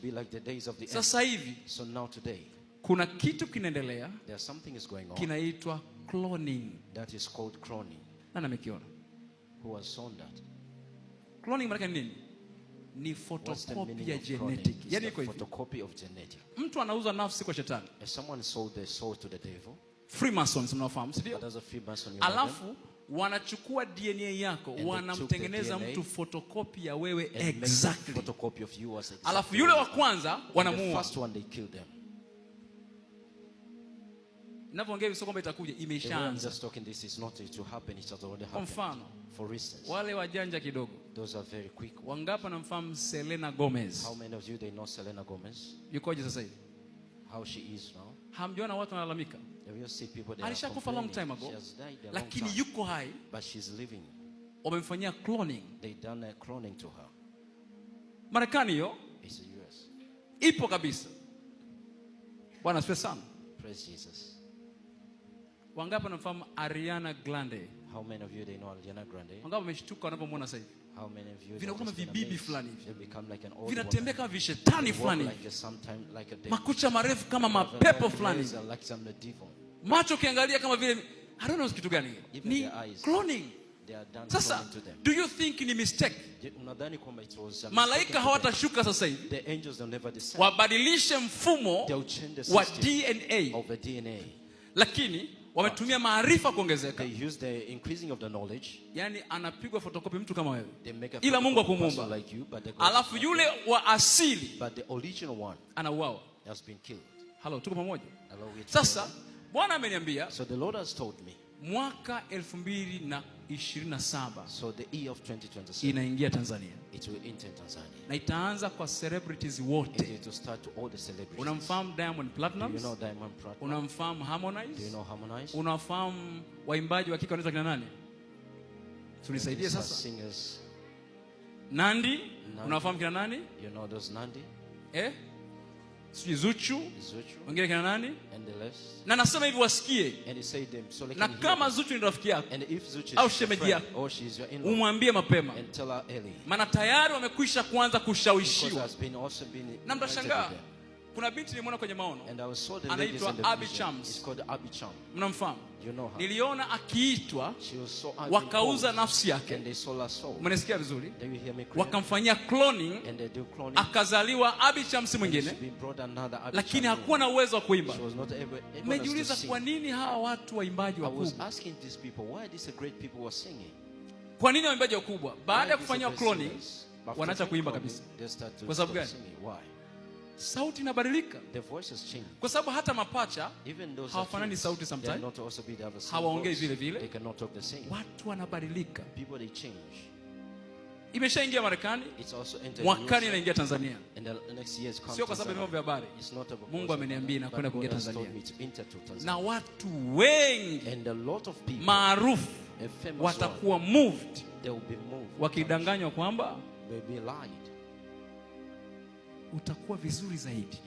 be like the days of the end. Sasa hivi, So now today, kuna kitu kinaendelea, there's something is going on. Kinaitwa cloning. That is called cloning. Nani amekiona? Who has sown that? Cloning maana nini? Ni photocopy ya genetic. Yani iko hivi. Photocopy of genetic. Mtu anauza nafsi kwa shetani. If someone sold their soul to the devil. Freemasons mnafahamu, si ndio? That's a Freemason. Alafu wanachukua DNA yako, wanamtengeneza mtu photocopy ya wewe exactly. Photocopy of you as exactly. Alafu yule wa kwanza wanamuua. The first one they kill them. Ninapoongea hivi sio kwamba itakuja, imeshaanza. Just talking this is not to happen, it has already happened. Mfano, for instance, wale wajanja kidogo. Those are very quick. Wangapi namfahamu Selena Gomez? How many of you they know Selena Gomez? Yukoje sasa hivi? How she is now? Hamjiona watu wanalalamika? Have you seen people there? Alishakufa long time ago. Lakini yuko hai. But she's living. Wamemfanyia cloning. They done a cloning to her. Marekani hiyo? It's the US. Ipo kabisa. Bwana asifiwe sana. Praise Jesus. Wangapi wanamfahamu Ariana Grande? How many of you they know Ariana Grande? Wangapi wameshtuka wanapomwona sasa hivi? How many of you vinakuwa kama vibibi fulani hivi? They become like an old. Vinatembea kama vishetani fulani. Like a makucha marefu kama mapepo fulani. Like some devil. Macho kiangalia kama vile I don't know kitu gani. Ni cloning. Sasa, do you think ni mistake? Malaika hawatashuka sasa hivi. The angels will never decide. Wabadilishe mfumo wa DNA. Of the DNA. Lakini wametumia maarifa kuongezeka. They use the increasing of the knowledge. Yani anapigwa photocopy mtu kama wewe. Ila Mungu akumuumba. Like you, alafu yule wa asili, but the original one, anauawa. Has been killed. Hello, tuko pamoja? Sasa Bwana ameniambia, so the Lord has told me, mwaka 2027, so the year of 2027, inaingia Tanzania. It will enter Tanzania. Na itaanza kwa celebrities wote. It will start to all the celebrities. Unamfahamu Diamond Platnumz? Do you know Diamond Platnumz? Unamfahamu Harmonize? Do you know Harmonize? Unafahamu waimbaji wa kike wanaitwa kina nani? Tunisaidie sasa. Singers. Nandi? Unafahamu kina nani? You know those Nandi? Zuchu? Wengine kina nani? And the rest. Na nasema hivi wasikie. And he said them so like. Na kama Zuchu ni rafiki yako, and if Zuchu au shemeji yako, or she is your in-law, umwambie mapema. And tell her early. Maana tayari wamekwisha kuanza kushawishiwa. Na mtashangaa. Kuna binti nilimwona kwenye maono. Anaitwa Abby Chams. It's called Abby Chams. Mnamfahamu? You know her. Niliona akiitwa, wakauza nafsi yake. And they sold her soul. Mnasikia vizuri? They will hear me clear. Wakamfanyia cloning. And they do cloning. Akazaliwa Abby Chams mwingine. Lakini hakuwa na uwezo wa kuimba. Nimejiuliza kwa nini hawa watu waimbaji wakubwa? I was asking these people why these great people were singing. Kwa nini waimbaji wakubwa baada ya kufanywa cloning wanaacha kuimba kabisa? Kwa sababu gani? Why? Sauti inabadilika. The voices change. Kwa sababu hata mapacha hawafanani sauti sometimes. Hawaongei vile vile. They cannot talk the same. Watu wanabadilika. People they change. Imeshaingia Marekani. Mwakani inaingia Tanzania. And the next year is coming. Sio kwa sababu mambo ya habari. Mungu ameniambia inakwenda kuingia Tanzania. Na watu wengi maarufu watakuwa moved. Wakidanganywa kwamba utakuwa vizuri zaidi.